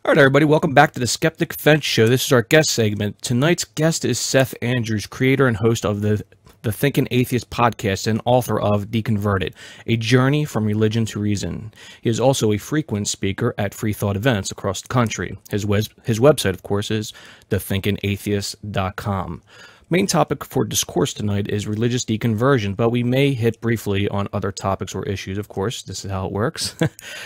All right, everybody, welcome back to the Skeptic Fence Show. This is our guest segment. Tonight's guest is Seth Andrews, creator and host of the Thinking Atheist podcast and author of Deconverted, A Journey from Religion to Reason. He is also a frequent speaker at free thought events across the country. His website, of course, is thethinkingatheist.com. Main topic for discourse tonight is religious deconversion, but we may hit briefly on other topics or issues, of course. This is how it works.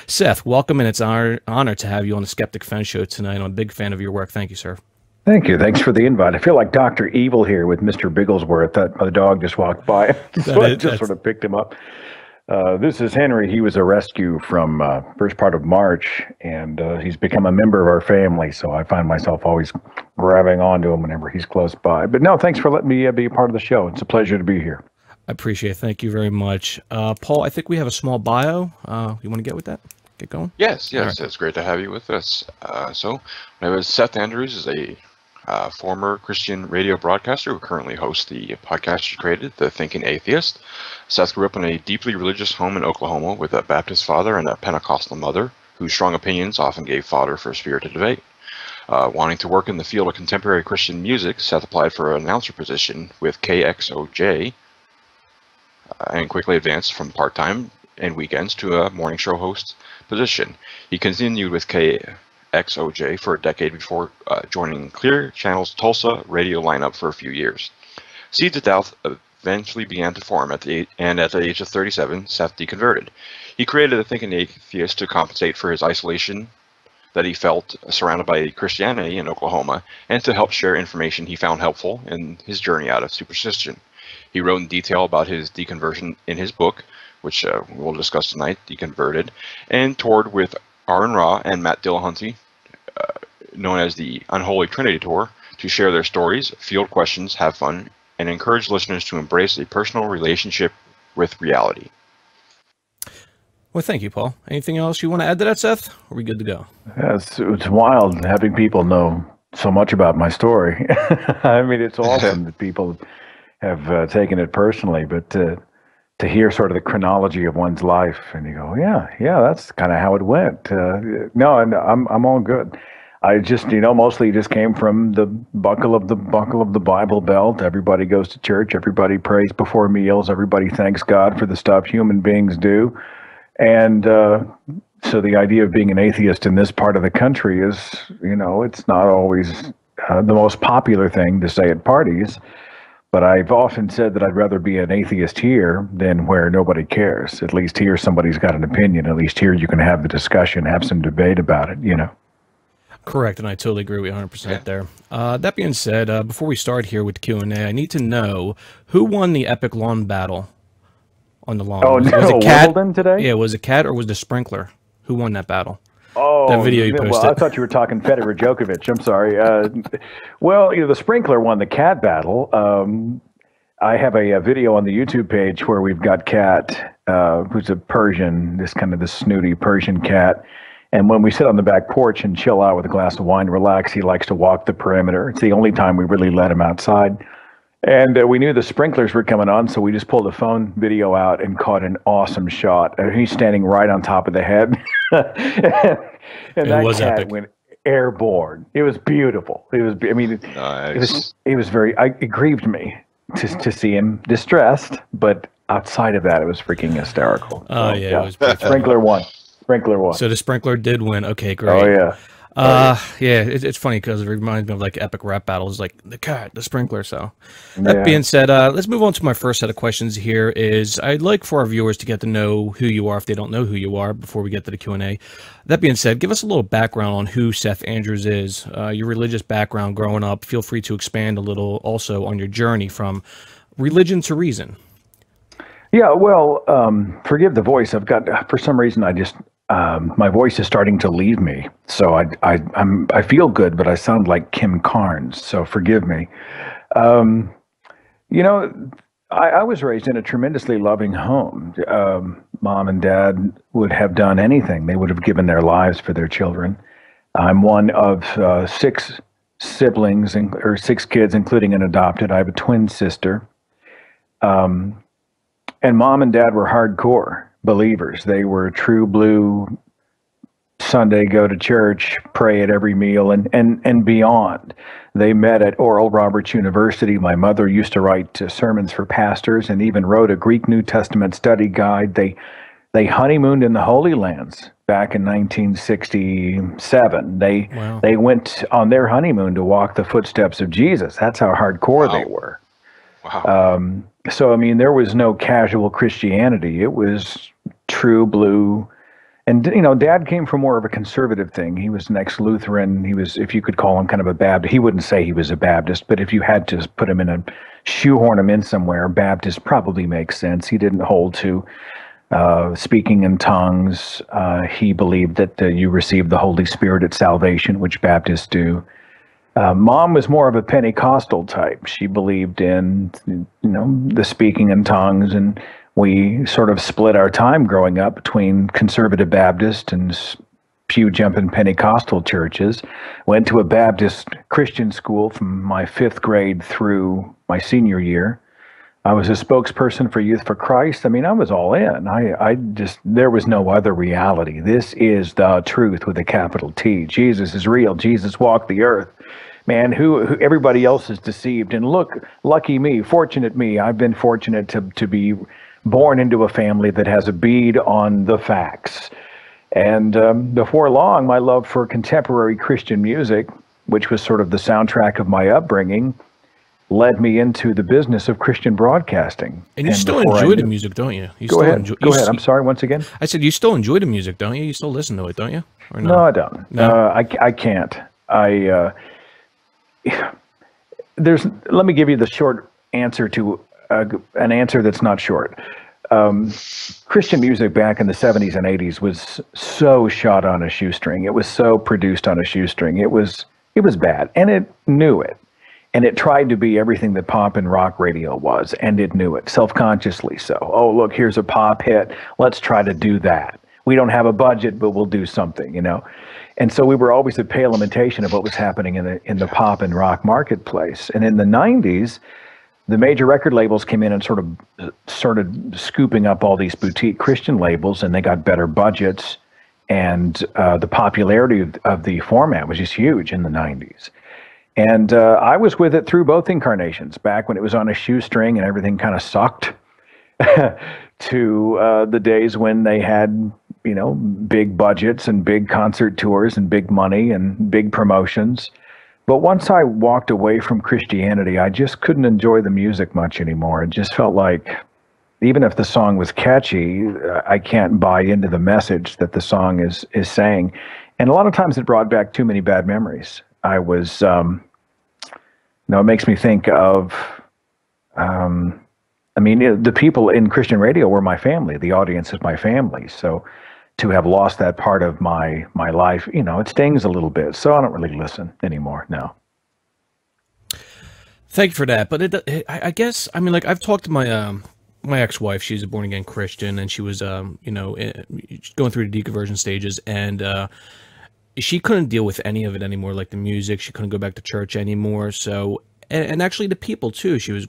Seth, welcome, and it's our honor to have you on the Skeptic Fence Show tonight. I'm a big fan of your work. Thank you, sir. Thank you. Thanks for the invite. I feel like Dr. Evil here with Mr. Bigglesworth. The dog just walked by. So I just sort of picked him up. This is Henry. He was a rescue from first part of March, and he's become a member of our family, so I find myself always grabbing onto him whenever he's close by. But no, thanks for letting me be a part of the show. It's a pleasure to be here. I appreciate it. Thank you very much. Paul, I think we have a small bio. You want to get with that? Get going? Yes. Right. It's great to have you with us. So my name is Seth Andrews, is a former Christian radio broadcaster who currently hosts the podcast he created, The Thinking Atheist. Seth grew up in a deeply religious home in Oklahoma with a Baptist father and a Pentecostal mother whose strong opinions often gave fodder for spirited debate. Wanting to work in the field of contemporary Christian music, Seth applied for an announcer position with KXOJ and quickly advanced from part-time and weekends to a morning show host position. He continued with KXOJ for a decade before joining Clear Channel's Tulsa radio lineup for a few years. Seeds of Doubt eventually began to form at the age of 37, Seth deconverted. He created the Thinking Atheist to compensate for his isolation that he felt surrounded by Christianity in Oklahoma, and to help share information he found helpful in his journey out of superstition. He wrote in detail about his deconversion in his book, which we'll discuss tonight, Deconverted, and toured with Aaron Ra and Matt Dillahunty, known as the Unholy Trinity Tour, to share their stories, field questions, have fun, and encourage listeners to embrace a personal relationship with reality. Well, thank you, Paul. Anything else you want to add to that, Seth? Are we good to go? Yeah, it's wild having people know so much about my story. I mean, it's awesome that people have taken it personally, but to hear sort of the chronology of one's life, and you go, yeah, that's kind of how it went. No, and I'm all good. I just, mostly just came from the buckle of the Bible belt. Everybody goes to church. Everybody prays before meals. Everybody thanks God for the stuff human beings do. And so the idea of being an atheist in this part of the country is, it's not always the most popular thing to say at parties. But I've often said that I'd rather be an atheist here than where nobody cares. At least here somebody's got an opinion. At least here you can have the discussion, have some debate about it, Correct, and I totally agree with you 100% there. That being said, before we start here with the Q&A, I need to know who won the epic lawn battle on the lawn. Oh, was it Cat Wimbledon today? Yeah, was it Cat or was the sprinkler? Who won that battle? Oh, that video you posted. Well, I thought you were talking Federer Djokovic. I'm sorry. Well, the sprinkler won the cat battle. I have a video on the YouTube page where we've got Cat, who's a Persian, this snooty Persian cat. And when we sit on the back porch and chill out with a glass of wine, relax, he likes to walk the perimeter. It's the only time we really let him outside. And we knew the sprinklers were coming on, so we just pulled a phone video out and caught an awesome shot. He's standing right on top of the head. and that cat epic. Went airborne. It was beautiful. Nice. It was it grieved me to see him distressed, but outside of that, it was freaking hysterical. Oh, yeah. It was pretty Sprinkler won. So the sprinkler did win. Okay, great. Oh, yeah. Yeah, it's funny because it reminds me of like epic rap battles, like the cat, the sprinkler. So that being said, let's move on to my first set of questions here. I'd like for our viewers to get to know who you are if they don't know who you are before we get to the Q&A. That being said, give us a little background on who Seth Andrews is, your religious background growing up. Feel free to expand a little also on your journey from religion to reason. Yeah, well, forgive the voice. I've got, for some reason, my voice is starting to leave me. So I feel good, but I sound like Kim Carnes. So forgive me. I was raised in a tremendously loving home. Mom and Dad would have done anything. They would have given their lives for their children. I'm one of 6 siblings, or 6 kids, including an adopted. I have a twin sister. And Mom and Dad were hardcore believers. They were true blue Sunday, go to church, pray at every meal, and beyond. They met at Oral Roberts University. My mother used to write sermons for pastors and even wrote a Greek New Testament study guide. They honeymooned in the Holy Lands back in 1967. They went on their honeymoon to walk the footsteps of Jesus. That's how hardcore they were. Wow. So, I mean, there was no casual Christianity. It was true blue. And, you know, Dad came from more of a conservative thing. He was an ex-Lutheran. He was, if you could call him kind of a Baptist, he wouldn't say he was a Baptist, but if you had to put him in a shoehorn him in somewhere, Baptist probably makes sense. He didn't hold to speaking in tongues. He believed that you receive the Holy Spirit at salvation, which Baptists do. Mom was more of a Pentecostal type. She believed in, you know, the speaking in tongues, and we sort of split our time growing up between conservative Baptist and pew jumping Pentecostal churches. Went to a Baptist Christian school from my 5th grade through my senior year. I was a spokesperson for Youth for Christ. I mean, I was all in. There was no other reality. This is the truth with a capital T. Jesus is real. Jesus walked the earth. Man, who everybody else is deceived. And look, lucky me, fortunate me. I've been fortunate to be born into a family that has a bead on the facts. And before long, my love for contemporary Christian music, which was sort of the soundtrack of my upbringing, led me into the business of Christian broadcasting. And you still enjoy the music, don't you? Go ahead. Go ahead. I'm sorry, once again. I said you still enjoy the music, don't you? You still listen to it, don't you? Or no? No, I don't. No, I can't. Let me give you the short answer to an answer that's not short. Christian music back in the 70s and 80s was so shot on a shoestring. It was so produced on a shoestring. It was bad, and it knew it. And it tried to be everything that pop and rock radio was, and it knew it, self-consciously so. Oh, look, here's a pop hit. Let's try to do that. We don't have a budget, but we'll do something, you know. And so we were always a pale imitation of what was happening in the pop and rock marketplace. And in the 90s, the major record labels came in and sort of started scooping up all these boutique Christian labels, and they got better budgets. And the popularity of the format was just huge in the 90s. And I was with it through both incarnations, back when it was on a shoestring and everything kind of sucked, to the days when they had, you know, big budgets and big concert tours and big money and big promotions. But once I walked away from Christianity, I just couldn't enjoy the music much anymore. It just felt like, even if the song was catchy, I can't buy into the message that the song is saying. And a lot of times it brought back too many bad memories. I was, it makes me think of, the people in Christian radio were my family. The audience is my family. So to have lost that part of my life, it stings a little bit. So I don't really listen anymore now. Thank you for that. But I guess, I've talked to my my ex-wife. She's a born-again Christian, and she was, going through the deconversion stages, and she couldn't deal with any of it anymore, like the music. She couldn't go back to church anymore. So, and actually the people too. She was,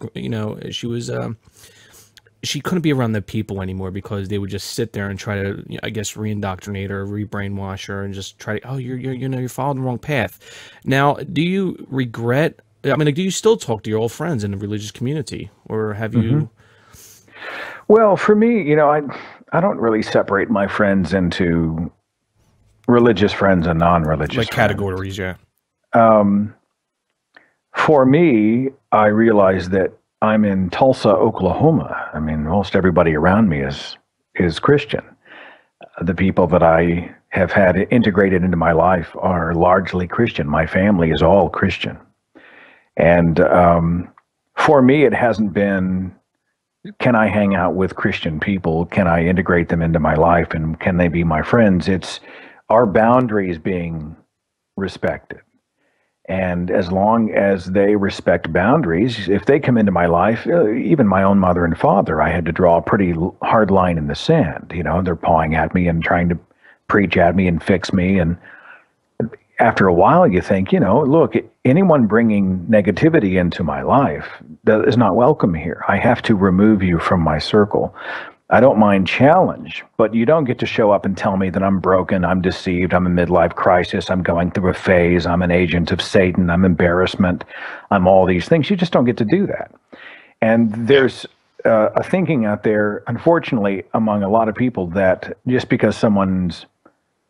she couldn't be around the people anymore because they would just sit there and try to, re-indoctrinate her, re-brainwash her, and just try to, you're following the wrong path. Now, do you regret? Do you still talk to your old friends in the religious community, or have you? Well, for me, I don't really separate my friends into religious friends and non-religious like categories, yeah. For me, I realize that I'm in Tulsa, Oklahoma. Most everybody around me is Christian. The people that I have had integrated into my life are largely Christian. My family is all Christian. And for me, it hasn't been, can I hang out with Christian people? Can I integrate them into my life? And can they be my friends? It's our boundaries being respected. And as long as they respect boundaries, if they come into my life, even my own mother and father, I had to draw a pretty hard line in the sand. They're pawing at me and trying to preach at me and fix me. And after a while, you think, look, anyone bringing negativity into my life that is not welcome here. I have to remove you from my circle. I don't mind challenge, but you don't get to show up and tell me that I'm broken, I'm deceived, I'm a midlife crisis, I'm going through a phase, I'm an agent of Satan, I'm embarrassment, I'm all these things. You just don't get to do that. And there's a thinking out there, unfortunately, among a lot of people that just because someone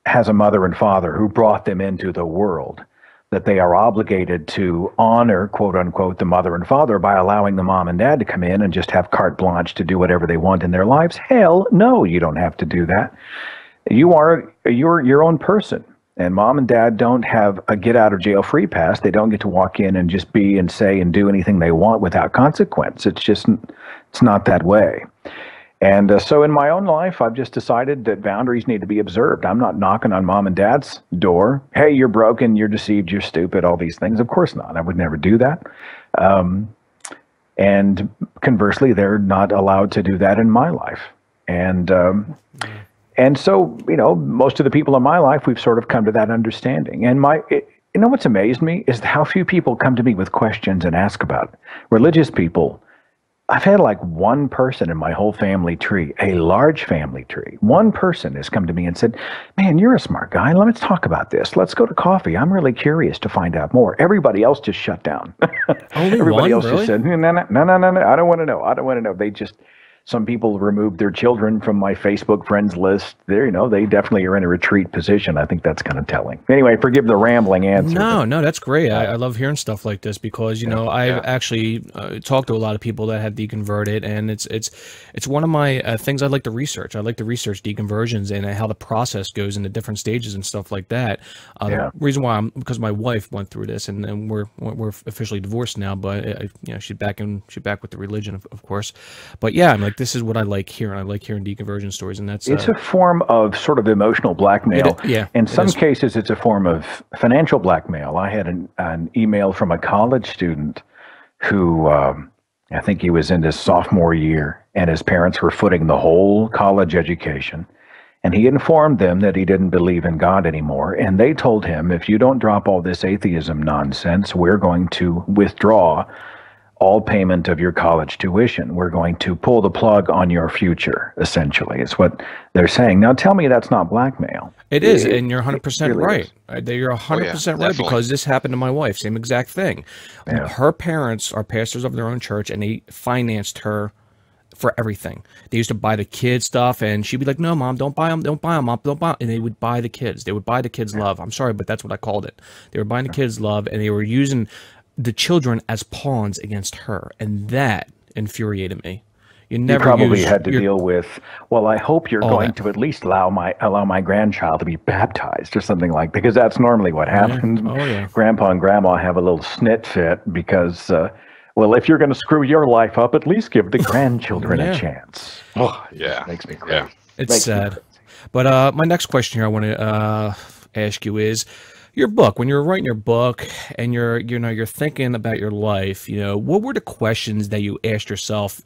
has a mother and father who brought them into the world, that they are obligated to honor, quote unquote, the mother and father by allowing the mom and dad to come in and just have carte blanche to do whatever they want in their lives. Hell no, you don't have to do that. You're your own person. And mom and dad don't have a get out of jail free pass. They don't get to walk in and just be and say and do anything they want without consequence. It's not that way. And so in my own life, I've just decided that boundaries need to be observed. I'm not knocking on mom and dad's door. Hey, you're broken, you're deceived, you're stupid, all these things. Of course not. I would never do that. And conversely, they're not allowed to do that in my life. And so, most of the people in my life, we've sort of come to that understanding. And what's amazed me is how few people come to me with questions and ask about it. Religious people, I've had like one person in my whole family tree, a large family tree. One person has come to me and said, man, you're a smart guy. Let's talk about this. Let's go to coffee. I'm really curious to find out more. Everybody else just shut down. Everybody else just said, no, I don't want to know. I don't want to know. Some people removed their children from my Facebook friends list. They definitely are in a retreat position. I think that's kind of telling. Anyway, forgive the rambling answer. No, that's great. I love hearing stuff like this because, I've actually talked to a lot of people that have deconverted, and it's one of my things I like to research. I like to research deconversions and how the process goes into different stages and stuff like that. The reason why because my wife went through this, and we're officially divorced now, but she's back with the religion, of course. But yeah, I'm like, this is what I like hearing. I like hearing deconversion stories, and it's a form of sort of emotional blackmail. In some cases, it's a form of financial blackmail. I had an email from a college student who I think he was in his sophomore year, and his parents were footing the whole college education. And he informed them that he didn't believe in God anymore. And they told him, if you don't drop all this atheism nonsense, we're going to withdraw all payment of your college tuition. We're going to pull the plug on your future, essentially. It's what they're saying. Now, tell me that's not blackmail. It is, and you're 100% right. You're 100% right, because this happened to my wife. Same exact thing. Yeah. Her parents are pastors of their own church, and they financed her for everything. They used to buy the kids stuff, and she'd be like, no, Mom, don't buy them, Mom, don't buy them. And they would buy the kids. They would buy the kids' love. I'm sorry, but that's what I called it. They were buying the kids' love, and they were using the children as pawns against her, and that infuriated me. You probably had to deal with, well, I hope you're going to at least allow my grandchild to be baptized or something like that, because that's normally what happens. Grandpa and Grandma have a little snit fit because, well, if you're going to screw your life up, at least give the grandchildren a chance. Oh, yeah. Makes me crazy. Yeah. It's sad. But my next question here I want to ask you is, your book, when you're writing your book and you're thinking about your life, what were the questions that you asked yourself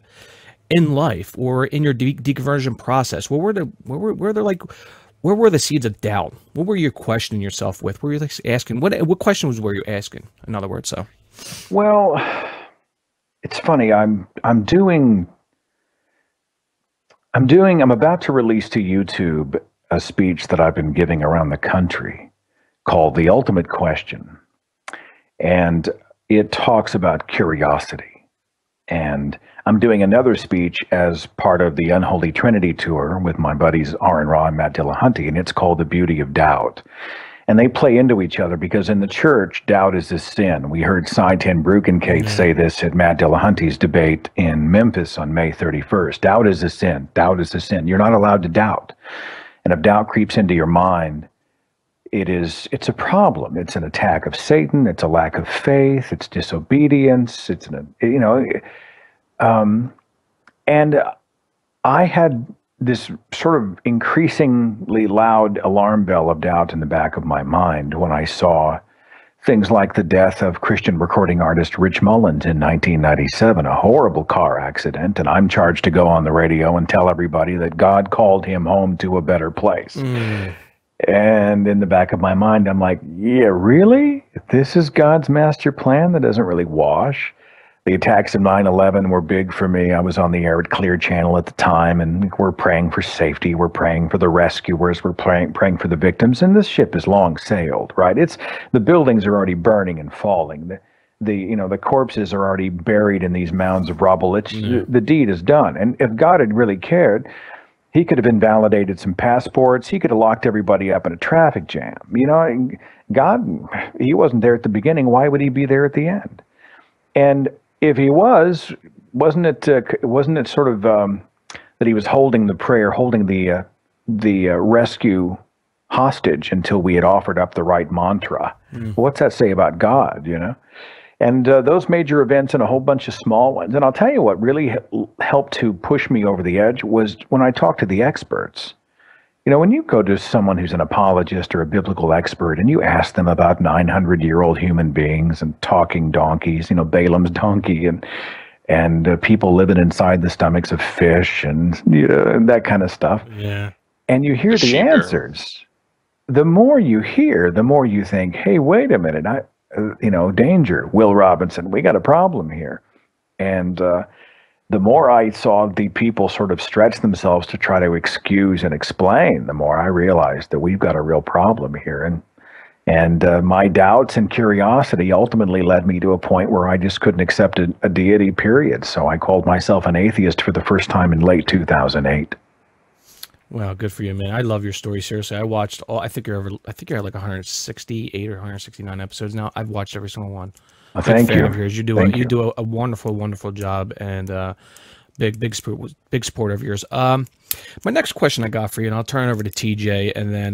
in life or in your deconversion process? Where were the seeds of doubt? What were you questioning yourself with? What were you asking? What questions were you asking? In other words, Well, it's funny. I'm about to release to YouTube a speech that I've been giving around the country called The Ultimate Question. And it talks about curiosity. And I'm doing another speech as part of the Unholy Trinity tour with my buddies Aaron Ra and Matt Dillahunty, and it's called The Beauty of Doubt. And they play into each other because in the church, doubt is a sin. We heard Cy Ten Bruggencate say this at Matt Dillahunty's debate in Memphis on May 31st. Doubt is a sin. Doubt is a sin. You're not allowed to doubt. And if doubt creeps into your mind, it's a problem. It's an attack of Satan. It's a lack of faith. It's disobedience. And I had this sort of increasingly loud alarm bell of doubt in the back of my mind when I saw things like the death of Christian recording artist Rich Mullins in 1997, a horrible car accident, and I'm charged to go on the radio and tell everybody that God called him home to a better place. And in the back of my mind, I'm like, yeah, really? This is God's master plan that doesn't really wash. The attacks of 9/11 were big for me. I was on the air at Clear Channel at the time, and we're praying for safety. We're praying for the rescuers. We're praying for the victims. And this ship has long sailed, right? The buildings are already burning and falling. The corpses are already buried in these mounds of rubble. The deed is done. And if God had really cared, he could have invalidated some passports. He could have locked everybody up in a traffic jam. God, he wasn't there at the beginning. Why would he be there at the end? And if he wasn't it sort of that he was holding the prayer, holding the rescue hostage until we had offered up the right mantra? What's that say about God, And those major events and a whole bunch of small ones. And I'll tell you what really helped to push me over the edge was when I talked to the experts. When you go to someone who's an apologist or a biblical expert and you ask them about 900-year-old human beings and talking donkeys, Balaam's donkey and people living inside the stomachs of fish and and that kind of stuff. Yeah. And you hear the answers. The more you hear, the more you think, hey, wait a minute, danger, Will Robinson, we got a problem here. And the more I saw the people sort of stretch themselves to try to excuse and explain, the more I realized that we've got a real problem here. And my doubts and curiosity ultimately led me to a point where I just couldn't accept a deity, period. So I called myself an atheist for the first time in late 2008. Wow, good for you, man. I love your story. Seriously, I watched all. I think you're at like 168 or 169 episodes now. I've watched every single one. Thank you. You do a wonderful job, and big supporter of yours. My next question I got for you, and I'll turn it over to TJ, and then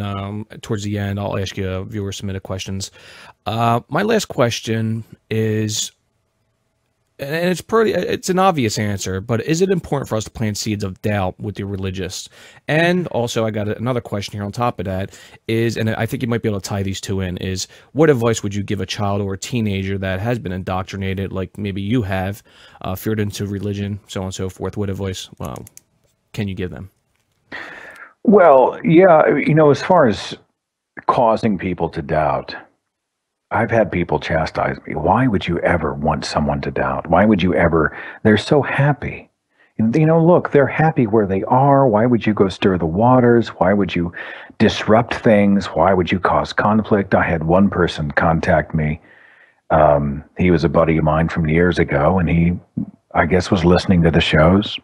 towards the end I'll ask you viewer submitted questions. My last question is, and it's an obvious answer, but is it important for us to plant seeds of doubt with the religious? And also, I got another question here on top of that is, and I think you might be able to tie these two in, is what advice would you give a child or a teenager that has been indoctrinated, like maybe you have, feared into religion, so on and so forth? What advice can you give them? Well, yeah, as far as causing people to doubt, I've had people chastise me. Why would you ever want someone to doubt? Why would you ever? They're so happy. Look, they're happy where they are. Why would you go stir the waters? Why would you disrupt things? Why would you cause conflict? I had one person contact me. He was a buddy of mine from years ago, and he, I guess, was listening to the shows,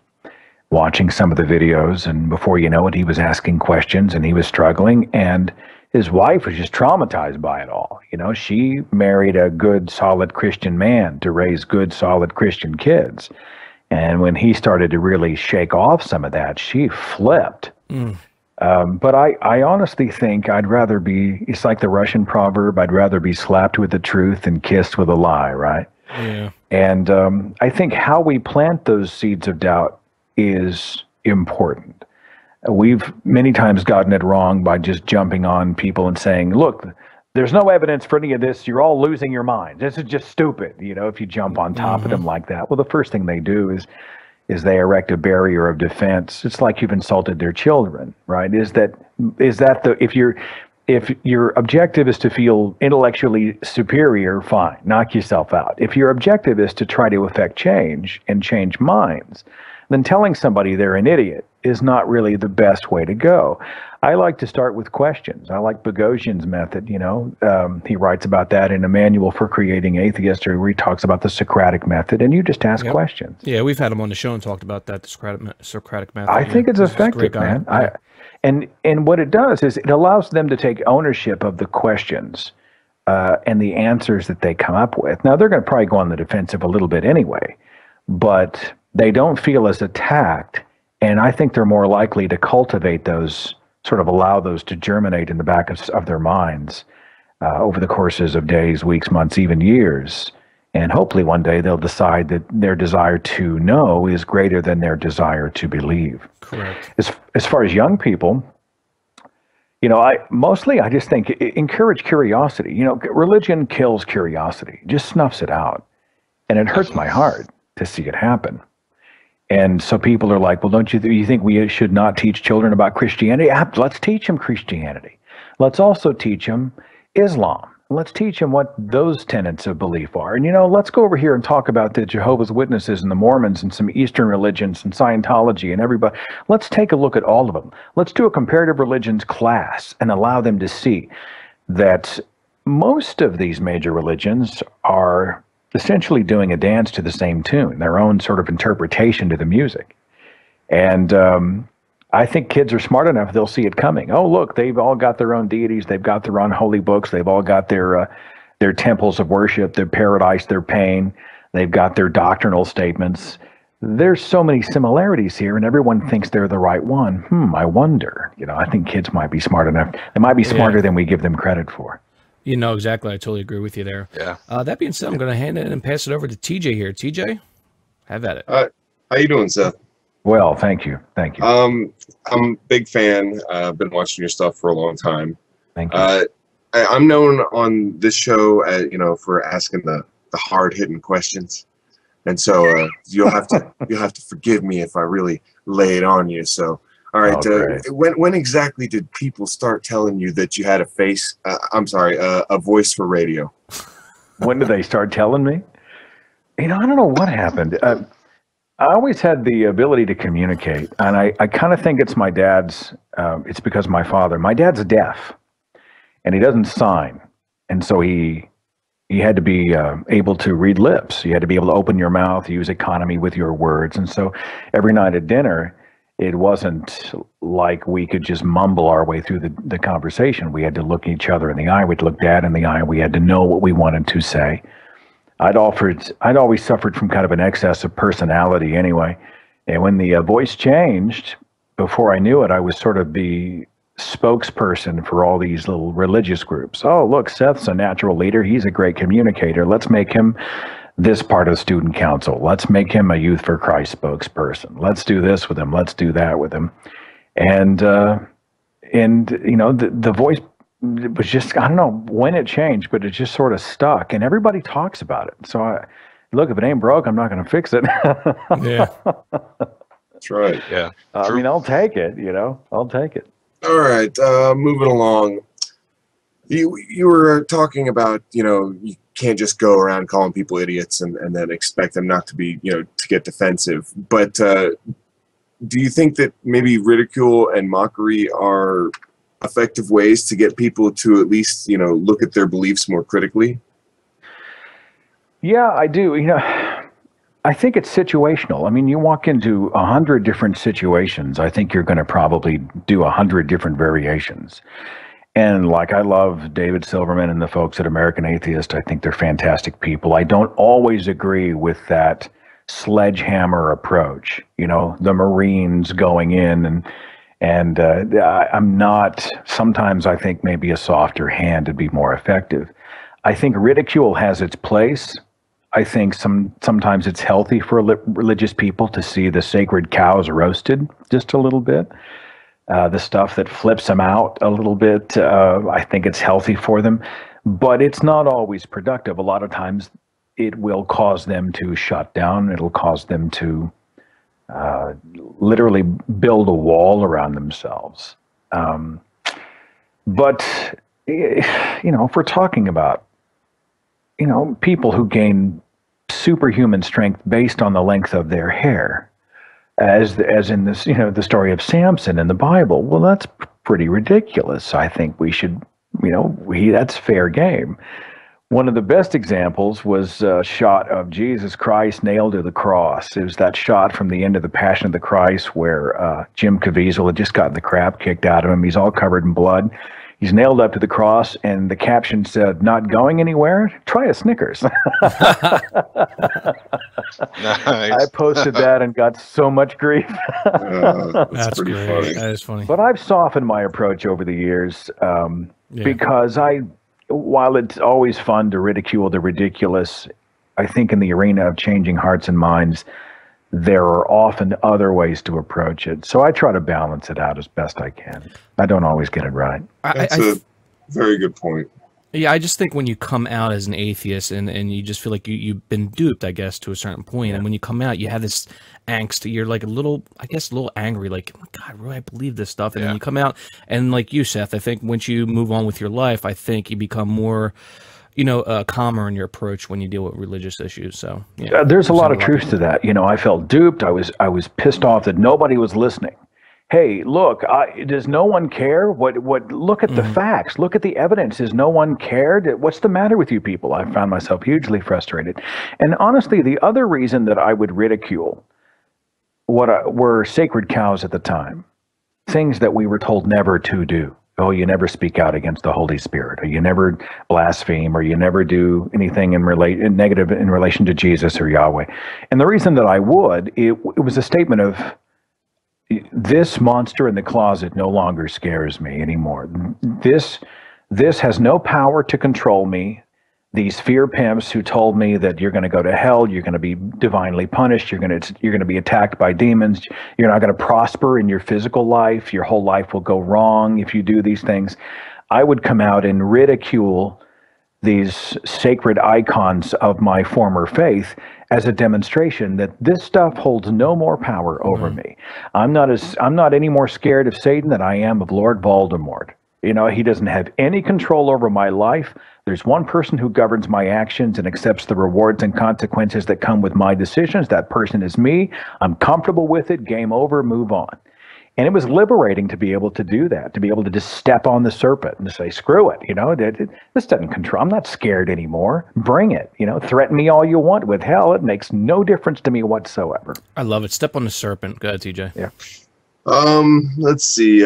watching some of the videos, and before you know it, he was asking questions, and he was struggling, and his wife was just traumatized by it all. She married a good, solid Christian man to raise good, solid Christian kids. And when he started to really shake off some of that, she flipped. But I honestly think I'd rather be, it's like the Russian proverb, I'd rather be slapped with the truth than kissed with a lie, right? Yeah. And I think how we plant those seeds of doubt is important. We've many times gotten it wrong by just jumping on people and saying, look, there's no evidence for any of this. You're all losing your minds. This is just stupid. If you jump on top of them like that. Well, the first thing they do is they erect a barrier of defense. It's like you've insulted their children, right? If your objective is to feel intellectually superior, fine, knock yourself out. If your objective is to try to affect change and change minds, then telling somebody they're an idiot is not really the best way to go. I like to start with questions. I like Boghossian's method, he writes about that in a manual for creating atheists, where he talks about the Socratic method, and you just ask questions. Yeah, we've had him on the show and talked about that, the Socratic method. I think it's effective, man. And what it does is it allows them to take ownership of the questions and the answers that they come up with. Now, they're going to probably go on the defensive a little bit anyway, but they don't feel as attacked, and I think they're more likely to cultivate those, sort of allow those to germinate in the back of their minds over the courses of days, weeks, months, even years. And hopefully one day they'll decide that their desire to know is greater than their desire to believe. Correct. As far as young people, I just think encourage curiosity. Religion kills curiosity, just snuffs it out. And it hurts my heart to see it happen. And so people are like, well, don't you think we should not teach children about Christianity? Let's teach them Christianity. Let's also teach them Islam. Let's teach them what those tenets of belief are. And, let's go over here and talk about the Jehovah's Witnesses and the Mormons and some Eastern religions and Scientology and everybody. Let's take a look at all of them. Let's do a comparative religions class and allow them to see that most of these major religions are essentially doing a dance to the same tune, their own sort of interpretation to the music. And I think kids are smart enough, they'll see it coming. Oh, look, they've all got their own deities. They've got their own holy books. They've all got their temples of worship, their paradise, their pain. They've got their doctrinal statements. There's so many similarities here, and everyone thinks they're the right one. I wonder. I think kids might be smart enough. They might be smarter than we give them credit for. Exactly. I totally agree with you there. Yeah. That being said, I'm going to hand it and pass it over to TJ here. TJ, have at it. How you doing, Seth? Well, thank you. Thank you. I'm a big fan. I've been watching your stuff for a long time. Thank you. I'm known on this show, for asking the hard-hitting questions, and so you'll have to forgive me if I really lay it on you. So, all right. When exactly did people start telling you that you had a voice for radio? When did they start telling me? I don't know what happened. I always had the ability to communicate, and I kind of think it's my dad's, it's because of my father. My dad's deaf, and he doesn't sign, and so he had to be able to read lips. You had to be able to open your mouth, use economy with your words, and so every night at dinner, it wasn't like we could just mumble our way through the conversation. We had to look each other in the eye. We'd look Dad in the eye. We had to know what we wanted to say. I'd always suffered from kind of an excess of personality anyway. And when the voice changed, before I knew it, I was sort of the spokesperson for all these little religious groups. Oh, look, Seth's a natural leader. He's a great communicator. Let's make him this part of student council. Let's make him a Youth for Christ spokesperson. Let's do this with him. Let's do that with him. And the voice, it was just, I don't know when it changed, but it just sort of stuck, and everybody talks about it. So look, if it ain't broke, I'm not going to fix it. Yeah. That's right. Yeah. I'll take it, I'll take it. All right. Moving along. You were talking about, you can't just go around calling people idiots and then expect them not to be, to get defensive. But do you think that maybe ridicule and mockery are effective ways to get people to at least, look at their beliefs more critically? Yeah, I do. I think it's situational. I mean, you walk into 100 different situations, I think you're going to probably do 100 different variations. And I love David Silverman and the folks at American Atheist. I think they're fantastic people. I don't always agree with that sledgehammer approach, the Marines going in and I'm not, sometimes I think maybe a softer hand would be more effective. I think ridicule has its place. I think sometimes it's healthy for religious people to see the sacred cows roasted just a little bit. The stuff that flips them out a little bit, I think it's healthy for them, but it's not always productive. A lot of times it will cause them to shut down. It'll cause them to literally build a wall around themselves. But, if we're talking about, people who gain superhuman strength based on the length of their hair, as in this, the story of Samson in the Bible, well, that's pretty ridiculous. I think we should, that's fair game. One of the best examples was a shot of Jesus Christ nailed to the cross. It was that shot from the end of The Passion of the Christ where Jim Caviezel had just gotten the crap kicked out of him. He's all covered in blood. He's nailed up to the cross, and the caption said, "Not going anywhere? Try a Snickers." Nice. I posted that and got so much grief. That's great. Funny. That is funny. But I've softened my approach over the years because while it's always fun to ridicule the ridiculous, I think in the arena of changing hearts and minds, there are often other ways to approach it. So I try to balance it out as best I can. I don't always get it right. That's a very good point. Yeah, I just think when you come out as an atheist and you just feel like you've been duped, I guess, to a certain point, and when you come out, you have this angst. You're like a little angry, like, God, really, I believe this stuff. And then you come out, and like you, Seth, I think once you move on with your life, I think you become more, calmer in your approach when you deal with religious issues. So there's a lot of truth to that. I felt duped. I was pissed off that nobody was listening. Hey, look, does no one care? Look at the facts. Look at the evidence. Does no one care? What's the matter with you people? I found myself hugely frustrated. And honestly, the other reason that I would ridicule were sacred cows at the time, things that we were told never to do. Oh, you never speak out against the Holy Spirit, or you never blaspheme, or you never do anything negative in relation to Jesus or Yahweh. And the reason that I would, it was a statement of, this monster in the closet no longer scares me anymore. This has no power to control me. These fear pimps who told me that you're going to go to hell, you're going to be divinely punished, you're going to be attacked by demons, you're not going to prosper in your physical life, your whole life will go wrong if you do these things. I would come out and ridicule these sacred icons of my former faith as a demonstration that this stuff holds no more power over me. I'm not any more scared of Satan than I am of Lord Voldemort. He doesn't have any control over my life. There's one person who governs my actions and accepts the rewards and consequences that come with my decisions. That person is me. I'm comfortable with it. Game over. Move on. And it was liberating to be able to do that, to be able to just step on the serpent and say, screw it, this doesn't control, I'm not scared anymore. Bring it, threaten me all you want with hell. It makes no difference to me whatsoever. I love it. Step on the serpent. Go ahead, TJ. Yeah. Let's see.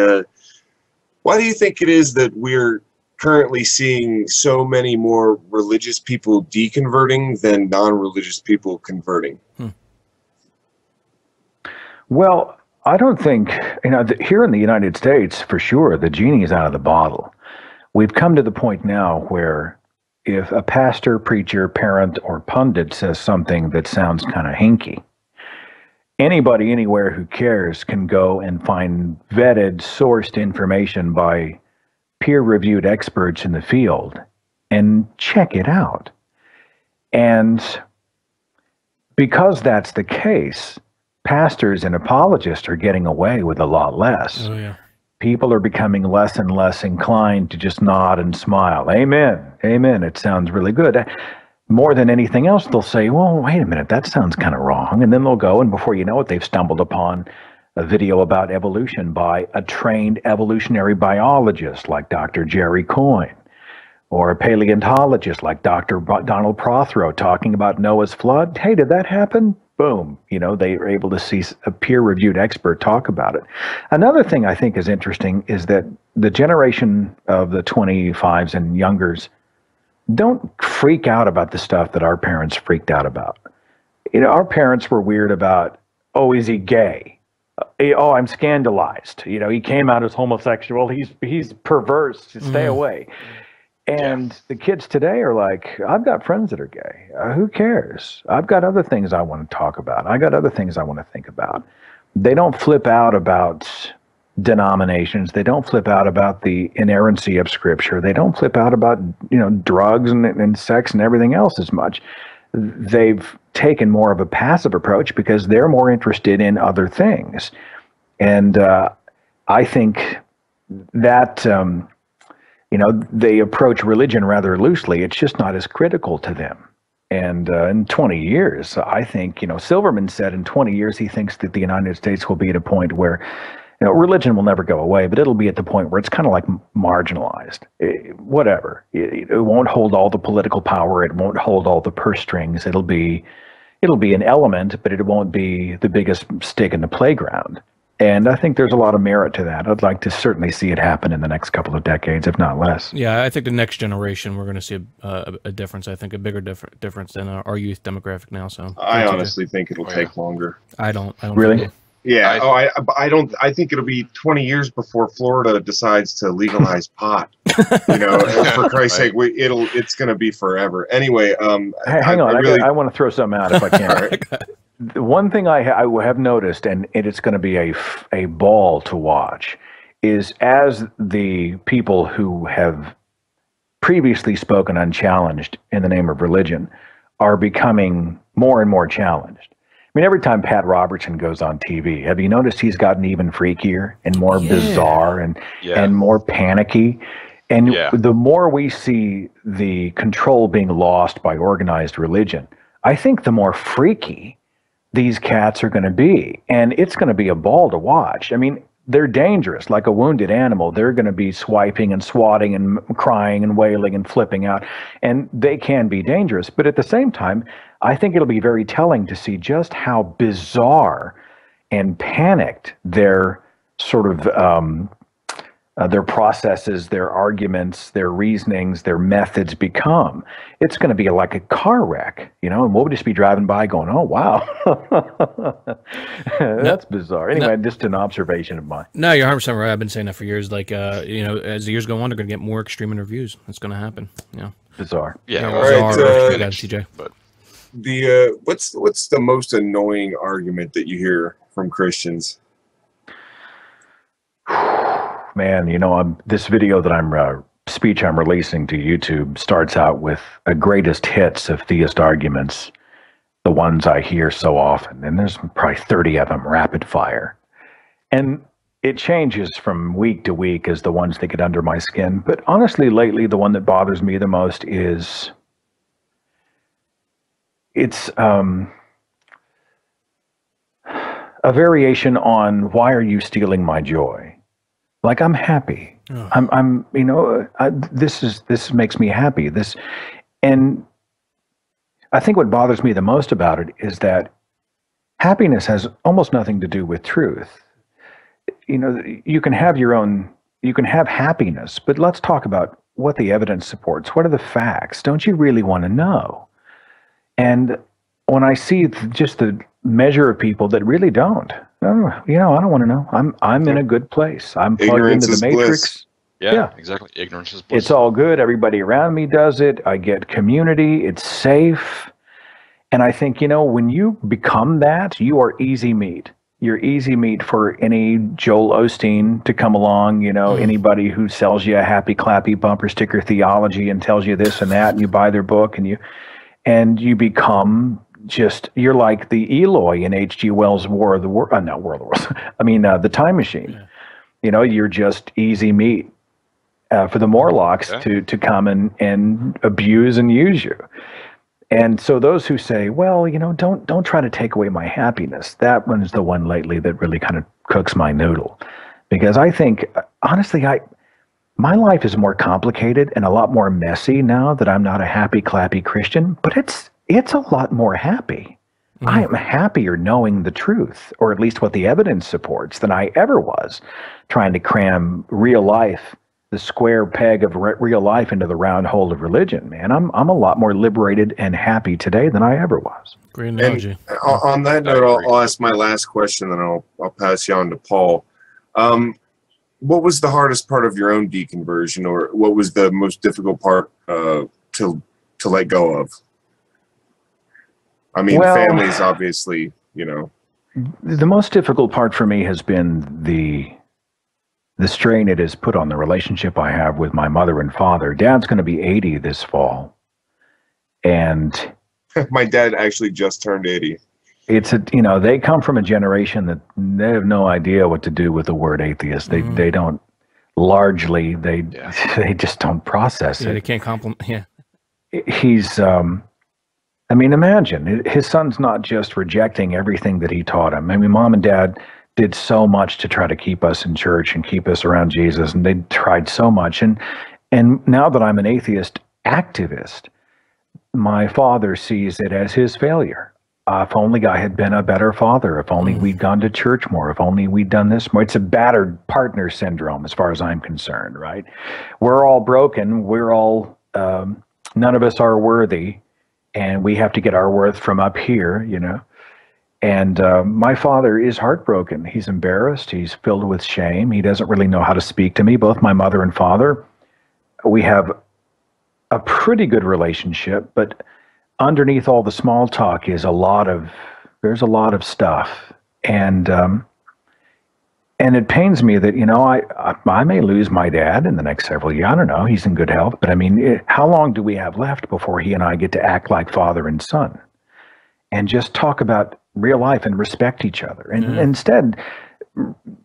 Why do you think it is that we're currently seeing so many more religious people deconverting than non-religious people converting? Well, I don't think, here in the United States, for sure, the genie is out of the bottle. We've come to the point now where if a pastor, preacher, parent, or pundit says something that sounds kind of hinky, anybody anywhere who cares can go and find vetted, sourced information by peer-reviewed experts in the field and check it out. And because that's the case, pastors and apologists are getting away with a lot less. Oh, yeah. People are becoming less and less inclined to just nod and smile. Amen. Amen. It sounds really good. More than anything else, they'll say, well, wait a minute, that sounds kind of wrong. And then they'll go, and before you know it, they've stumbled upon a video about evolution by a trained evolutionary biologist like Dr. Jerry Coyne, or a paleontologist like Dr. Donald Prothero talking about Noah's flood. Hey, did that happen? Boom. They are able to see a peer-reviewed expert talk about it. Another thing I think is interesting is that the generation of the 25s and youngers don't freak out about the stuff that our parents freaked out about. Our parents were weird about, oh, is he gay? Oh, I'm scandalized. He came out as homosexual. He's perverse. Stay away. And the kids today are like, I've got friends that are gay. Who cares? I've got other things I want to talk about. I got other things I want to think about. They don't flip out about denominations. They don't flip out about the inerrancy of Scripture. They don't flip out about, drugs and sex and everything else as much. They've taken more of a passive approach because they're more interested in other things. And I think that... they approach religion rather loosely. It's just not as critical to them. And in 20 years, I think, Silverman said in 20 years, he thinks that the United States will be at a point where, religion will never go away, but it'll be at the point where it's kind of like marginalized. Whatever. It won't hold all the political power. It won't hold all the purse strings. It'll be an element, but it won't be the biggest stick in the playground. And I think there's a lot of merit to that. I'd like to certainly see it happen in the next couple of decades, if not less. Yeah, I think the next generation, we're going to see a difference. I think a bigger difference than our youth demographic now. So I honestly think it'll take longer. I don't really. Yeah. I don't. I think it'll be 20 years before Florida decides to legalize pot. For Christ's sake, it's going to be forever. Anyway, hang on. I want to throw something out if I can. The one thing I have noticed, and it's going to be a ball to watch, is as the people who have previously spoken unchallenged in the name of religion are becoming more and more challenged. I mean, every time Pat Robertson goes on TV, have you noticed he's gotten even freakier and more bizarre and more panicky? And the more we see the control being lost by organized religion, I think the more freaky these cats are going to be. And it's going to be a ball to watch. I mean, they're dangerous, like a wounded animal. They're going to be swiping and swatting and crying and wailing and flipping out. And they can be dangerous. But at the same time, I think it'll be very telling to see just how bizarre and panicked their sort of their processes, their arguments, their reasonings, their methods become. It's going to be like a car wreck, you know, and we'll just be driving by going, oh, wow, that's bizarre. Anyway, just an observation of mine. No, you're 100% right. I've been saying that for years. Like, you know, as the years go on, they're going to get more extreme interviews. That's going to happen. Yeah. Bizarre. Yeah. All right, CJ. But what's the most annoying argument that you hear from Christians? Man, you know, this video that speech I'm releasing to YouTube starts out with a greatest hits of theist arguments, the ones I hear so often, and there's probably 30 of them rapid fire. And it changes from week to week as the ones that get under my skin. But honestly, lately, the one that bothers me the most is it's a variation on why are you stealing my joy? Like, I'm happy. Oh. I'm, you know, this makes me happy. And I think what bothers me the most about it is that happiness has almost nothing to do with truth. You know, you can have happiness, but let's talk about what the evidence supports. What are the facts? Don't you really want to know? And when I see just the measure of people that really don't, oh, you know, I don't want to know. I'm in a good place. I'm plugged into the matrix. Yeah, exactly. Ignorance is bliss. It's all good. Everybody around me does it. I get community. It's safe. And I think, you know, when you become that, you are easy meat. You're easy meat for any Joel Osteen to come along, you know, anybody who sells you a happy, clappy bumper sticker theology and tells you this and that, and you buy their book and you become just, you're like the Eloi in H.G. Wells' War of the Worlds. Not War of the Worlds. I mean, The Time Machine. Yeah. You know, you're just easy meat for the Morlocks to come and abuse and use you. And so those who say, well, you know, don't try to take away my happiness. That one's the one lately that really kind of cooks my noodle. Because I think, honestly, my life is more complicated and a lot more messy now that I'm not a happy, clappy Christian, but it's a lot more happy. I am happier knowing the truth, or at least what the evidence supports, than I ever was trying to cram real life, the square peg of real life, into the round hole of religion. Man, I'm a lot more liberated and happy today than I ever was. Great analogy. And on that note, I'll ask my last question, then I'll pass you on to Paul. What was the hardest part of your own deconversion, or what was the most difficult part to let go of? I mean, families, obviously, you know. The most difficult part for me has been the strain it has put on the relationship I have with my mother and father. Dad's going to be 80 this fall. And my dad actually just turned 80. It's you know, they come from a generation that they have no idea what to do with the word atheist. They don't, largely, they just don't process it. They can't compliment. Yeah. He's, I mean, imagine, his son's not just rejecting everything that he taught him. I mean, mom and dad did so much to try to keep us in church and keep us around Jesus, and they tried so much. And now that I'm an atheist activist, my father sees it as his failure. If only I had been a better father, if only we'd gone to church more, if only we'd done this more. It's a battered partner syndrome as far as I'm concerned, right? We're all broken. We're all, none of us are worthy, and we have to get our worth from up here, you know? And my father is heartbroken. He's embarrassed. He's filled with shame. He doesn't really know how to speak to me. Both my mother and father, we have a pretty good relationship, but underneath all the small talk is there's a lot of stuff. And And it pains me that, I may lose my dad in the next several years. I don't know. He's in good health. But I mean, how long do we have left before he and I get to act like father and son and just talk about real life and respect each other? And instead,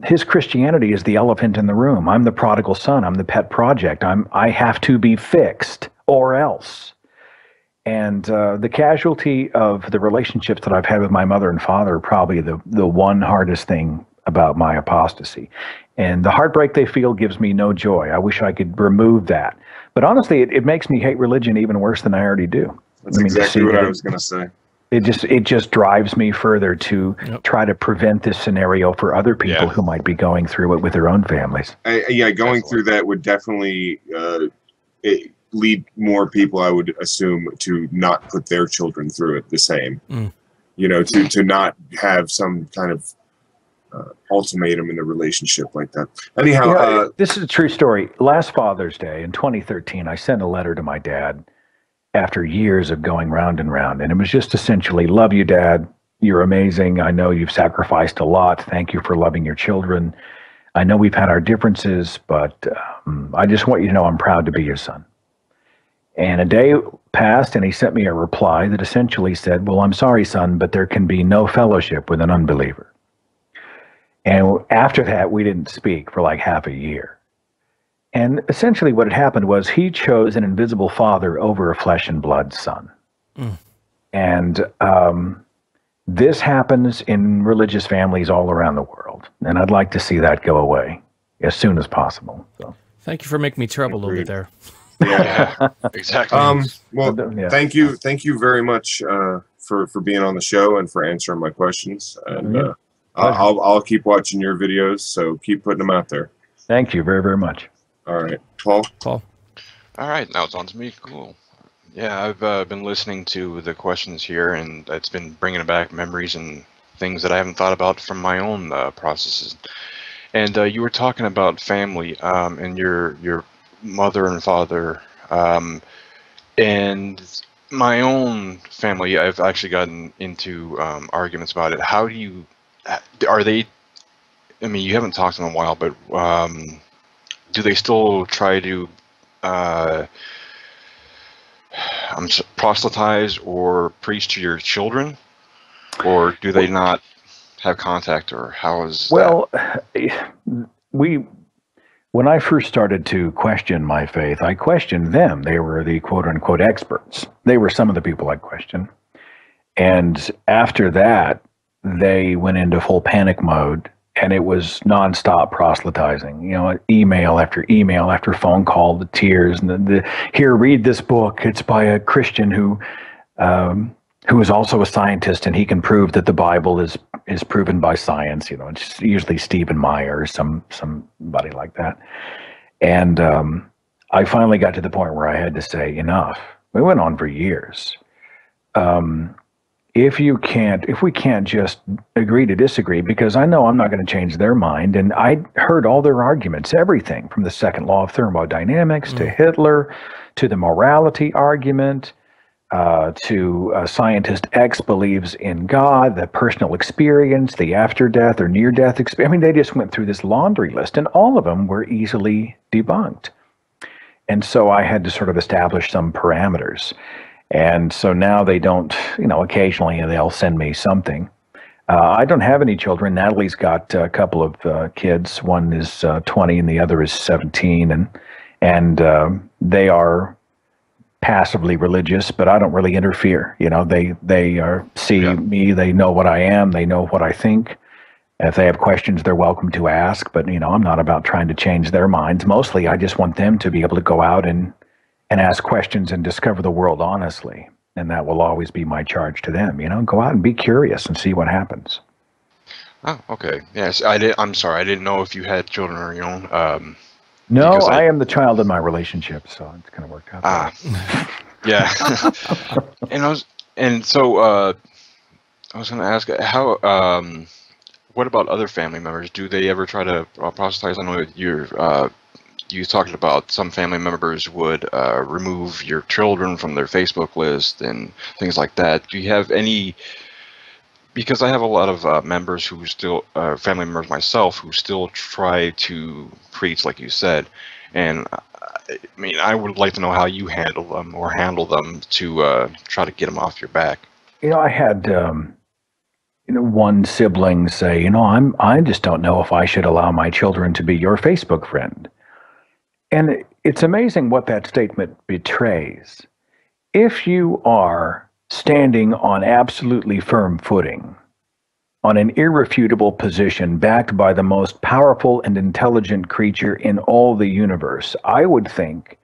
his Christianity is the elephant in the room. I'm the prodigal son. I'm the pet project. I have to be fixed or else. And the casualty of the relationships that I've had with my mother and father are probably the one hardest thing about my apostasy. And the heartbreak they feel gives me no joy. I wish I could remove that. But honestly, it makes me hate religion even worse than I already do. That's exactly what I was going to say. It just drives me further to try to prevent this scenario for other people who might be going through it with their own families. Going through that would definitely lead more people, I would assume, to not put their children through it the same. To not have some kind of ultimatum in the relationship like that. Anyhow, this is a true story. Last Father's Day in 2013, I sent a letter to my dad after years of going round and round, and it was just essentially, love you, Dad. You're amazing. I know you've sacrificed a lot. Thank you for loving your children. I know we've had our differences, but I just want you to know I'm proud to be your son. And a day passed, and he sent me a reply that essentially said, well, I'm sorry, son, but there can be no fellowship with an unbeliever. And after that, we didn't speak for like half a year. And essentially what had happened was he chose an invisible father over a flesh and blood son. And this happens in religious families all around the world. And I'd like to see that go away as soon as possible. So. Thank you for making me tear up a little bit there. Yeah, exactly. Thank you very much for being on the show and for answering my questions. And I'll keep watching your videos, so keep putting them out there. Thank you very, very much. All right, Paul. All right, now it's on to me. Cool. Yeah, I've been listening to the questions here, and it's been bringing back memories and things that I haven't thought about from my own processes. And you were talking about family and your mother and father, and my own family. I've actually gotten into arguments about it. How do you? Are they? I mean, you haven't talked to them in a while, but do they still try to proselytize or preach to your children, or do they not have contact, or how is that? When I first started to question my faith, I questioned them. They were the quote-unquote experts. They were some of the people I questioned. And after that, they went into full panic mode, and it was nonstop proselytizing. Email after phone call, the tears, and here, read this book. It's by a Christian who is also a scientist, and he can prove that the Bible is proven by science. It's usually Stephen Meyer or somebody like that. And I finally got to the point where I had to say enough. We went on for years. If we can't just agree to disagree, because I know I'm not going to change their mind. And I heard all their arguments, everything from the second law of thermodynamics to Hitler, to the morality argument, to scientist X believes in God, the personal experience, the after-death or near-death experience. I mean, they just went through this laundry list, and all of them were easily debunked. And so I had to sort of establish some parameters. And so now they don't, occasionally they'll send me something. I don't have any children. Natalie's got a couple of kids. One is 20 and the other is 17. And they are passively religious, but I don't really interfere. They see me, they know what I am, they know what I think. If they have questions, they're welcome to ask, but I'm not about trying to change their minds. Mostly I just want them to be able to go out and ask questions and discover the world honestly. And that will always be my charge to them. Go out and be curious and see what happens. Oh, okay. Yes, I'm sorry. I didn't know if you had children or your own. No, I am the child in my relationship, so it's kind of worked out. Yeah. I was going to ask how. What about other family members? Do they ever try to proselytize? I know you talked about some family members would remove your children from their Facebook list and things like that. Do you have any because I have a lot of members who still, family members myself, who still try to preach like you said, and I mean, I would like to know how you handle them or handle them to try to get them off your back. I had one sibling say, I just don't know if I should allow my children to be your Facebook friend. And it's amazing what that statement betrays. If you are standing on absolutely firm footing, on an irrefutable position backed by the most powerful and intelligent creature in all the universe, I would think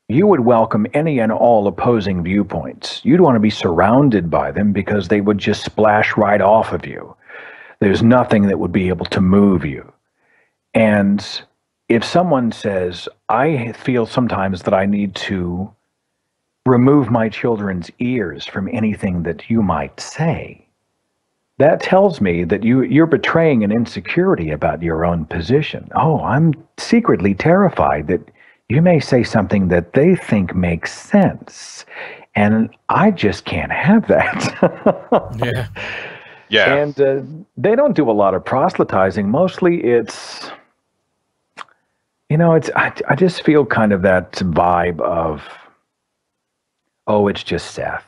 you would welcome any and all opposing viewpoints. You'd want to be surrounded by them because they would just splash right off of you. There's nothing that would be able to move you. And if someone says, I feel sometimes that I need to remove my children's ears from anything that you might say, that tells me that you're betraying an insecurity about your own position. Oh, I'm secretly terrified that you may say something that they think makes sense, and I just can't have that. Yeah. Yeah. And they don't do a lot of proselytizing. Mostly it's, I just feel kind of that vibe of, oh, it's just Seth.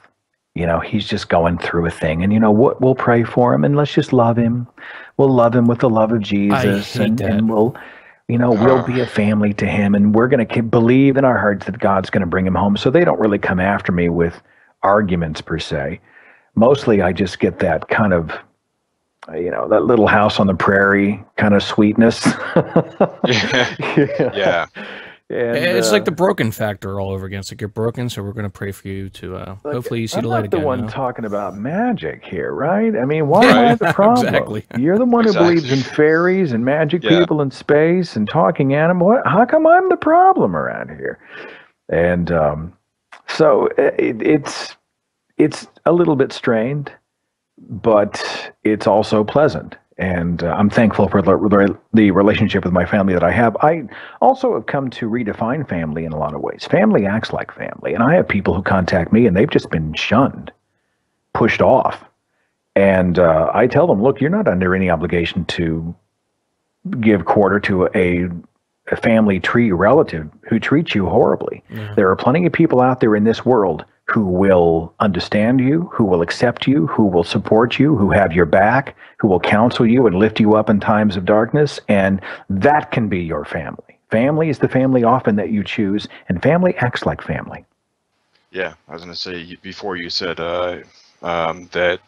He's just going through a thing, and what, we'll pray for him, and let's just love him. We'll love him with the love of Jesus, and we'll, we'll be a family to him, and we're going to believe in our hearts that God's going to bring him home. So they don't really come after me with arguments per se. Mostly I just get that kind of, that little house on the prairie kind of sweetness. Yeah. And, it's like the broken factor all over again. It's like you're broken, so we're going to pray for you to hopefully you see the light again. I'm not the one talking about magic here, right? I mean, why am I the problem? Exactly. You're the one who believes in fairies and magic people in space and talking animals. How come I'm the problem around here? And so it's a little bit strained, but it's also pleasant. And I'm thankful for the relationship with my family that I have. I also have come to redefine family in a lot of ways. Family acts like family. And I have people who contact me and they've just been shunned, pushed off. And I tell them, look, you're not under any obligation to give quarter to a family tree relative who treats you horribly. Yeah. There are plenty of people out there in this world who will understand you, who will accept you, who will support you, who have your back, who will counsel you and lift you up in times of darkness, and that can be your family. Family is the family often that you choose, and family acts like family. Yeah, I was going to say, before you said that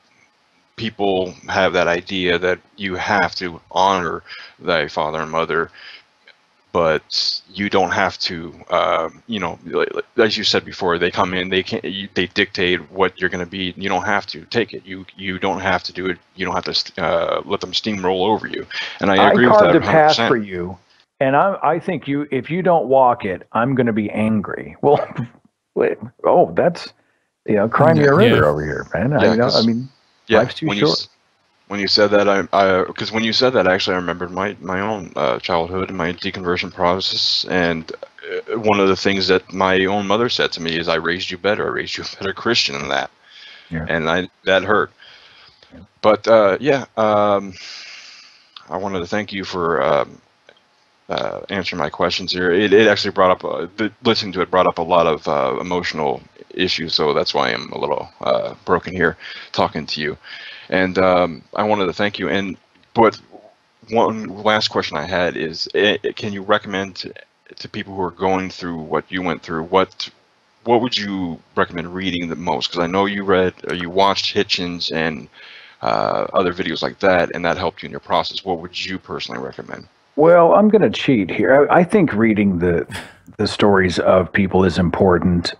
people have that idea that you have to honor thy father and mother, but you don't have to, as you said before, they come in, they dictate what you're going to be. You don't have to take it. You don't have to do it. You don't have to let them steamroll over you. And I agree with that 100%. I carved a path for you, and I think if you don't walk it, I'm going to be angry. Well, wait, that's cry me a river over here, man. Yeah, life's too short. When you said that, because when you said that, actually, I remembered my own childhood and my deconversion process. And one of the things that my own mother said to me is, "I raised you better. I raised you a better Christian than that." Yeah. And that hurt. Yeah. But I wanted to thank you for answering my questions here. It actually brought up listening to it brought up a lot of emotional issues. So that's why I'm a little broken here talking to you. And I wanted to thank you. But one last question I had is, can you recommend to people who are going through what you went through, what would you recommend reading the most? Because I know you watched Hitchens and other videos like that, and that helped you in your process. What would you personally recommend? Well, I'm going to cheat here. I think reading the stories of people is important.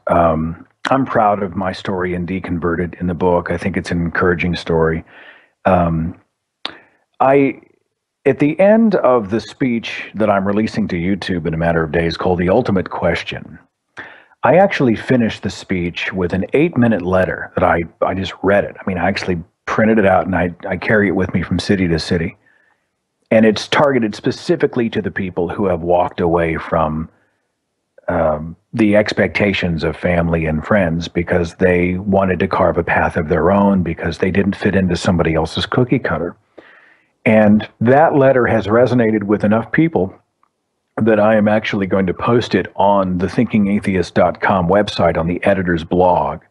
I'm proud of my story in Deconverted in the book. I think it's an encouraging story. At the end of the speech that I'm releasing to YouTube in a matter of days called The Ultimate Question, I actually finished the speech with an 8-minute letter that I just read it. I mean, I actually printed it out and I carry it with me from city to city. And it's targeted specifically to the people who have walked away from the expectations of family and friends because they wanted to carve a path of their own because they didn't fit into somebody else's cookie cutter. And that letter has resonated with enough people that I am actually going to post it on the thinkingatheist.com website on the editor's blog.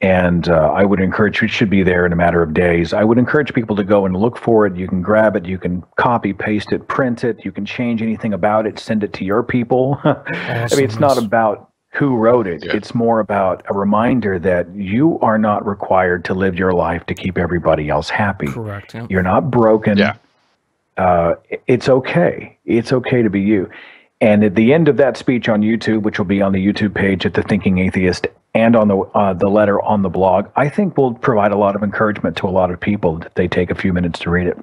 And I would encourage, it should be there in a matter of days. I would encourage people to go and look for it. You can grab it, you can copy, paste it, print it, you can change anything about it, send it to your people. Awesome. I mean, it's not about who wrote it. Yeah. It's more about a reminder that you are not required to live your life to keep everybody else happy. Correct. Yeah. You're not broken. Yeah. It's okay. It's okay to be you. And at the end of that speech on YouTube, which will be on the YouTube page at The Thinking Atheist and on the letter on the blog, I think will provide a lot of encouragement to a lot of people if they take a few minutes to read it.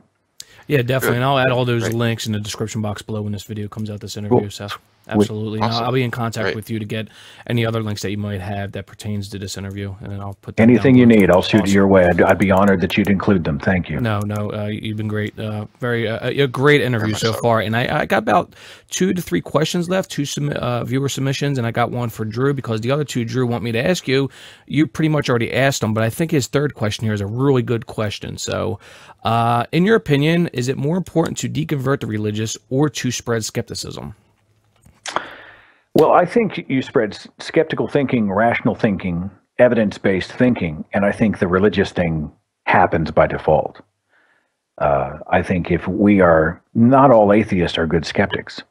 Yeah, definitely. Good. And I'll add all those Great. links in the description box below when this video comes out, this interview, Cool. Seth. Absolutely. And Awesome. I'll be in contact Great. with you to get any other links that you might have that pertains to this interview, and then I'll put them Anything down you below. need, I'll shoot it Awesome. your way. I'd be honored that you'd include them. Thank you. No, you've been great. Very a great interview so far. And I got about 2 to 3 questions left, 2 viewer submissions, and I got one for Drew because the other 2 Drew want me to ask you. You pretty much already asked them, but I think his third question here is a really good question. So, in your opinion, is it more important to deconvert the religious or to spread skepticism? Well, I think you spread skeptical thinking, rational thinking, evidence-based thinking, and I think the religious thing happens by default. I think if we are, not all atheists are good skeptics.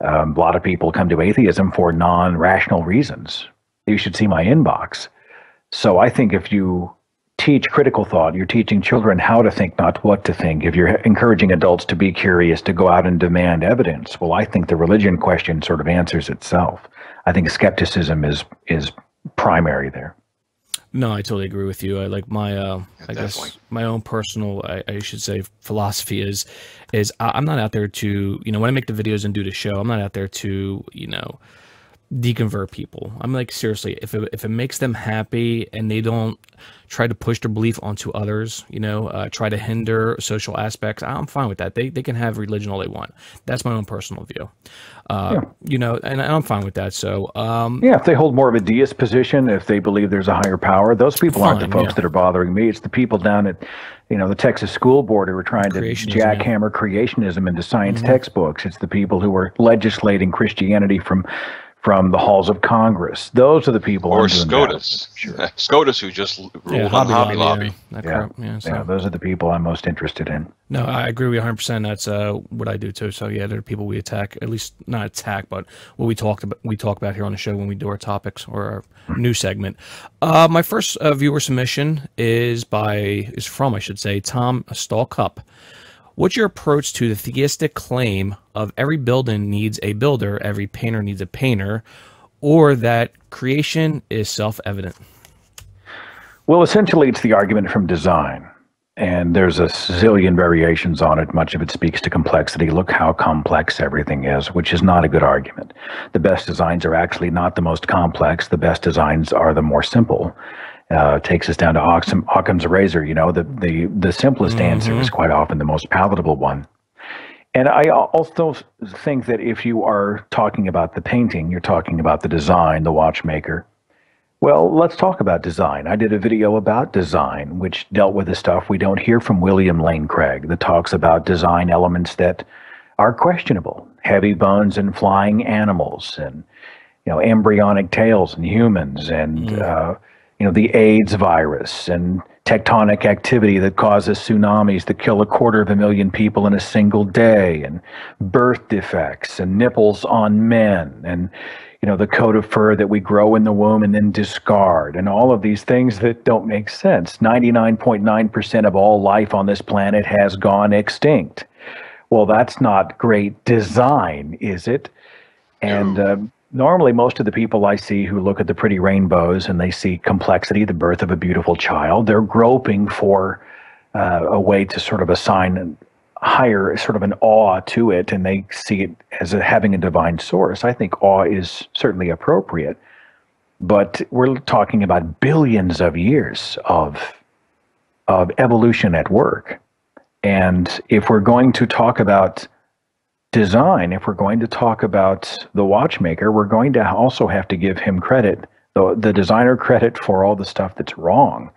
A lot of people come to atheism for non-rational reasons. You should see my inbox. So I think if you teach critical thought, you're teaching children how to think, not what to think. If you're encouraging adults to be curious, to go out and demand evidence, well, I think the religion question sort of answers itself. I think skepticism is primary there. No, I totally agree with you. I like my, I definitely. guess my own personal, I should say, philosophy is I'm not out there to, when I make the videos and do the show, I'm not out there to, deconvert people. I'm like, seriously, if it makes them happy and they don't try to push their belief onto others, try to hinder social aspects, I'm fine with that. They can have religion all they want. That's my own personal view. And I'm fine with that. So, if they hold more of a deist position, if they believe there's a higher power, those people aren't the folks that are bothering me. It's the people down at, the Texas school board who are trying to jackhammer creationism into science textbooks. It's the people who are legislating Christianity from the halls of Congress. Those are the people. Or I'm doing SCOTUS. Sure. SCOTUS, who just ruled on Hobby Lobby. Those are the people I'm most interested in. No, I agree with you 100%. That's what I do too. So yeah, there are people we attack, at least not attack, but what we talk about here on the show when we do our topics or our new segment. My first viewer submission is from I should say Tom Stallcup. What's your approach to the theistic claim of every building needs a builder, every painter needs a painter, or that creation is self-evident? Well, essentially, it's the argument from design, and there's a zillion variations on it. Much of it speaks to complexity. Look how complex everything is, which is not a good argument. The best designs are actually not the most complex. The best designs are the more simple. Takes us down to Occam's razor. The simplest answer is quite often the most palatable one. And I also think that if you are talking about the painting, you're talking about the design, the watchmaker. Well, let's talk about design. I did a video about design, which dealt with the stuff we don't hear from William Lane Craig, that talks about design elements that are questionable, heavy bones and flying animals, and embryonic tails in humans, and the AIDS virus, and tectonic activity that causes tsunamis that kill 250,000 people in a single day, and birth defects, and nipples on men, and the coat of fur that we grow in the womb and then discard, and all of these things that don't make sense. 99.9% of all life on this planet has gone extinct. Well, that's not great design, is it? And normally, most of the people I see who look at the pretty rainbows and they see complexity, the birth of a beautiful child, they're groping for a way to sort of assign higher, sort of an awe to it, and they see it as having a divine source. I think awe is certainly appropriate, but we're talking about billions of years of evolution at work. And if we're going to talk about design, if we're going to talk about the watchmaker, we're going to also have to give him credit, the designer credit for all the stuff that's wrong,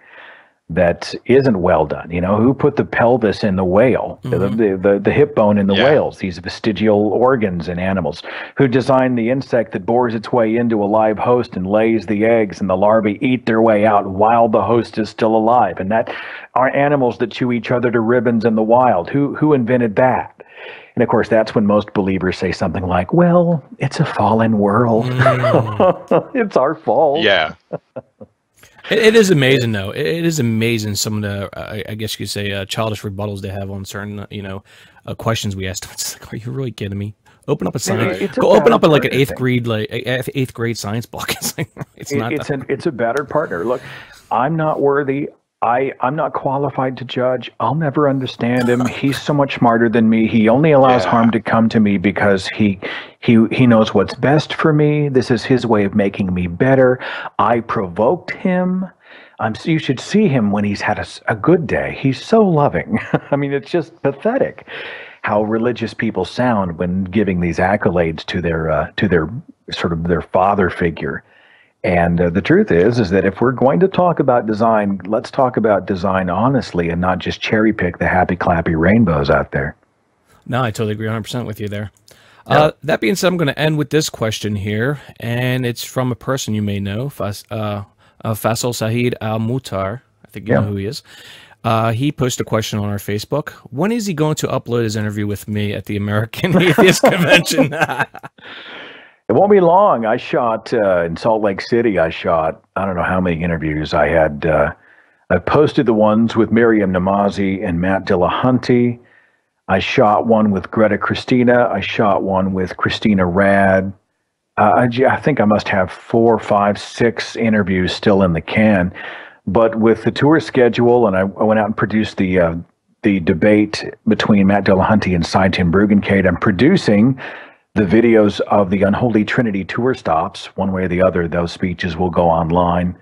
that isn't well done. You know, who put the pelvis in the whale, the hip bone in the whales, these vestigial organs in animals? Who designed the insect that bores its way into a live host and lays the eggs, and the larvae eat their way out while the host is still alive? And that are animals that chew each other to ribbons in the wild. Who invented that? And of course, that's when most believers say something like, well, it's a fallen world. It's our fault. Yeah. It is amazing, though. It is amazing some of the, I guess you could say, childish rebuttals they have on certain, questions we asked them. It's like, are you really kidding me? Open up a science. Go open up like an eighth grade science book. It's like, it's a battered partner. Look, I'm not worthy. I'm not qualified to judge. I'll never understand him. He's so much smarter than me. He only allows harm to come to me because he knows what's best for me. This is his way of making me better. I provoked him. You should see him when he's had a good day. He's so loving. I mean, it's just pathetic how religious people sound when giving these accolades to their sort of their father figure. And the truth is that if we're going to talk about design, let's talk about design honestly and not just cherry pick the happy clappy rainbows out there. No, I totally agree 100% with you there. That being said, I'm going to end with this question here, and it's from a person you may know, Faisal Sahid Al-Mutar. I think you know who he is. He posted a question on our Facebook. When is he going to upload his interview with me at the American Atheist Convention? It won't be long. I shot in Salt Lake City. I don't know how many interviews I had. I posted the ones with Miriam Namazi and Matt Dillahunty. I shot one with Greta Christina. I shot one with Christina Rad. I think I must have 4, 5, 6 interviews still in the can. But with the tour schedule, and I went out and produced the debate between Matt Dillahunty and Cy Tim Bruggencate. I'm producing the videos of the Unholy Trinity tour stops. One way or the other, those speeches will go online.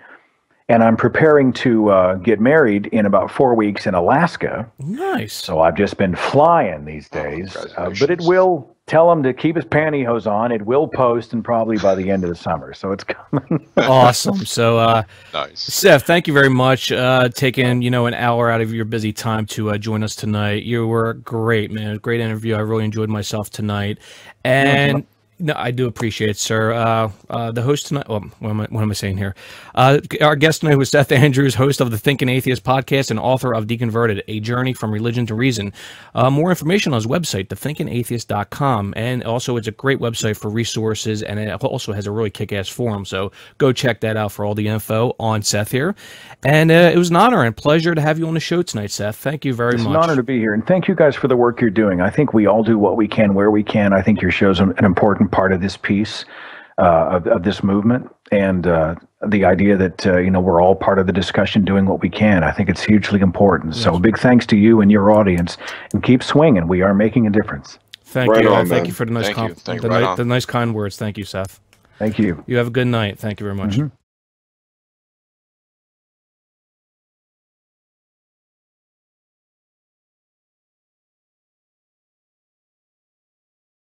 And I'm preparing to get married in about 4 weeks in Alaska. Nice. So I've just been flying these days. But it will, tell him to keep his pantyhose on. It will post, and probably by the end of the summer. So it's coming. Awesome. So, nice. Seth, thank you very much. Taking, an hour out of your busy time to join us tonight. You were great, man. Great interview. I really enjoyed myself tonight. And no, I do appreciate it, sir. The host tonight, what am I saying here? Our guest tonight was Seth Andrews, host of the Thinking Atheist podcast and author of Deconverted, A Journey from Religion to Reason. More information on his website, thethinkingatheist.com. And also, it's a great website for resources, and it also has a really kick-ass forum. So go check that out for all the info on Seth here. And it was an honor and pleasure to have you on the show tonight, Seth. Thank you very much. It's an honor to be here. And thank you guys for the work you're doing. I think we all do what we can, where we can. I think your show's an important part of this piece of this movement, and the idea that we're all part of the discussion, doing what we can. I think it's hugely important. Yes. So big thanks to you and your audience, and keep swinging. We are making a difference. Thank you. Thank you for the nice nice kind words. Thank you, Seth. Thank you. You have a good night. Thank you very much.